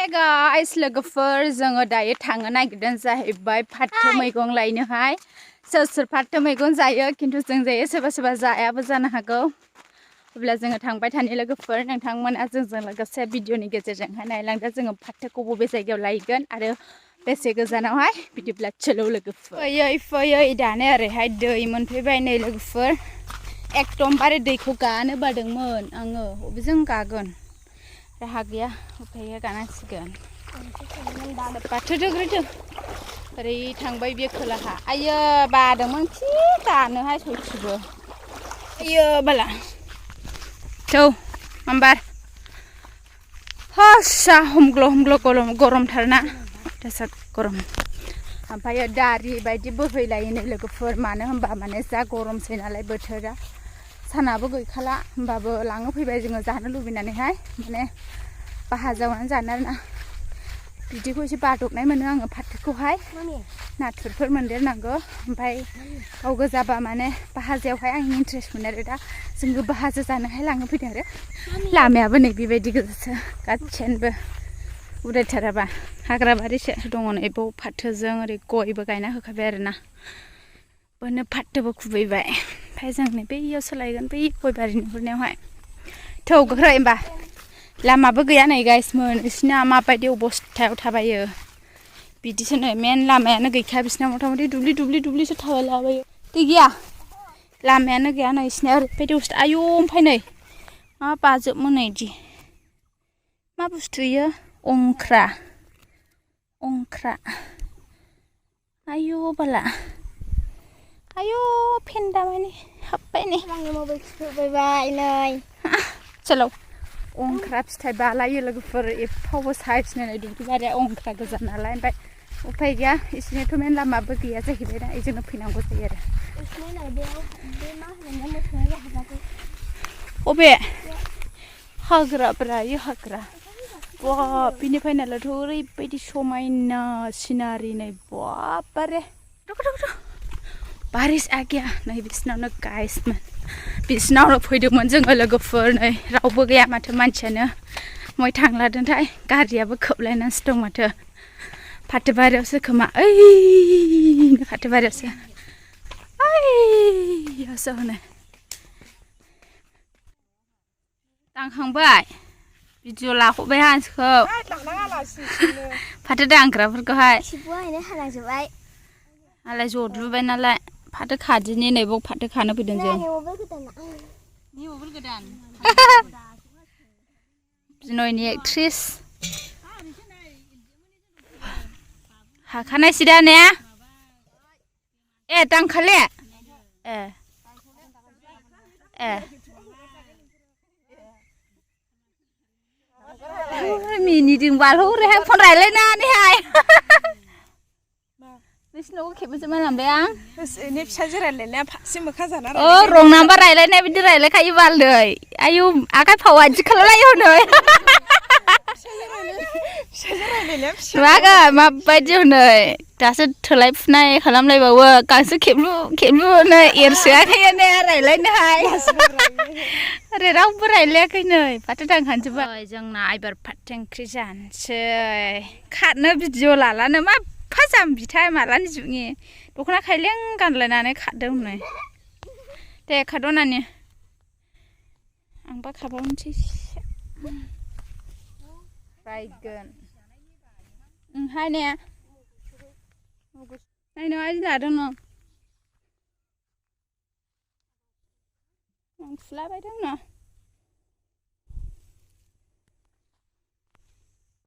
Hey guys, लोगोफोर जोङो दायो थांनो नागिरदों जाहैबाय फाथो मैगं लायनोहाय सोर फाथो मैगं जायो खिन्थु जों जायो सोरबा जायाबो जानो हागौ अब्ला जोङो थांबाय थानि लोगोफोर नोंथांमोना जोंजों लोगोसे भिडिअनि गेजेरजोंहाय नायलांदो जोङो फाथोखौ बबे जायगायाव लायगोन आरो बेसे गोजानावहाय बिदिब्ला चलो लोगोफोर फैयै दानो ओरैहाय दै मोनफैबाय नै लोगोफोर एकदमबारे दैखौ गानो बादोंमोन आङो बबेजों गागोन राहा गैया उफाय गानांसिगोन फाथो दोग्रोदो ओरै थांबाय बे खोलाहा आयो बादोंमोन खि गानोहाय सयथिबो आयो बाला थौ मामबार हसा हमग्ल गरमथारना दासाद गरम ओमफ्राय दारि बायदि बोहैलायो नै लोगोफोर मानो होनबा माने जा गरमसै नालाय बोथोरा सानाबो गैखाला होमबाबो लांनो फैबाय जोङो जानो लुबैनानैहाय माने बाहा जावनानै जानो आरोना बिदिखौ एसे बादबनाय मोनो आङो फाथोखौहाय नाथुरफोर मोनदेरनांगौ ओमफ्राय गाव गोजाबा माने भाजायावहाय आं इन्ट्रेस्ट मोनो आरो दा जोङो भाजा जानोहाय लांनो फैदों आरो लामायाबो नै बेबायदि गोजासो गासिनबो उदायथाराबा हाग्रा बारिसो दङ नै बाव फाथोजों ओरै गयबो गायना होखाबाय आरोना बेनो फाथोबो खुबैबाय ओमफ्राय जों नै बैयाव सोलायगोन बै गय बारि नुहुरनायावहाय थौ गोख्रै होमबा लामाबो गैया नै गाइसमोन बिसिना माबायदि अबस्थायाव थाबायो बिदिसो नै मेन लामायानो गैखाया बिसिना मथा-मथि दुब्लिसो थाबायलाबायो दै गैया लामायानो गैया नै बिसिना ओरैबायदि अबस्था आयौ ओमफ्राय नै मा बाजोबमोन नै इदि मा बुस्थु इयो अंख्रा आयौ बाला आयौ फेन्दा माने हाब्बाय नै आंनि मबाइल खुबैबाय नै चलो अंख्रा फिथाइ बालायो लोगोफोर एफावबो साइज नायनाय दुब्लि बारिया अंख्रा गोजा नालाय ओमफ्राय उफाय गैया इसोरनिथ' मेन लामाबो गैया जाहैबाय ना इजोंनो फैनांगौ जायो आरो अबे हाग्राब्रा इयो हाग्रा बा बिनिफ्राय नालायथ' ओरैबायदि समायना सिनारि नै बाबारे बारिश आ गया नै बिसिनावनो गाइसमोन बिसिनावनो फैदोंमोन जोङो लोगोफोर नै रावबो गैया माथो मानसियानो मय थांलादोंथाय गारियाबो खोबलायनानैसो दं माथो फाथो बारियावसो खोमा ओइ फाथो बारियावसो ओइयावसो हनै दांखांबाय भिडिअ लाहरबाय हांसोखौ फाथो दांग्राफोरखौहाय आलाय जद्रुबाय नालाय फाथो खादिनि नै बाव फाथो खानो फैदों जों बिनयनि एक्ट्रिस हाखानायसै दा ने ए दांखाले ए मिनिदों बालहरैहाय फन रायलायनानैहाय नोंसिनावबो खेबनोसो लांबाय आं एनै फिसाजो रायलायनाया फारसे मोखां जाना रं नाम्बार रायलायनाय बिदि रायलायखायो बाल नै आयौ आखाइ फावा इदि खालामलायो हनै मागोन माबायदि हनै दासो थोलायफुनाय खालामलायबावो गांसो खेबलु नै एरसोआखैनो रायलायनोहाय ओरै रावबो रायलायाखै नै फाथो दांखानोसैबाय जोंना एबार फाथो ओंख्रि जानोसै खारनो भिडिअ लालानो मा फाजाम बिथाय मालानि जुगनि दख'ना खायलें गानलायनानै खारदों नै दे खारद' नानि आंबा खाबावनोसै रायगोन ओंहाय ने नायनो आयदि लादों न आं फुलाबायदों न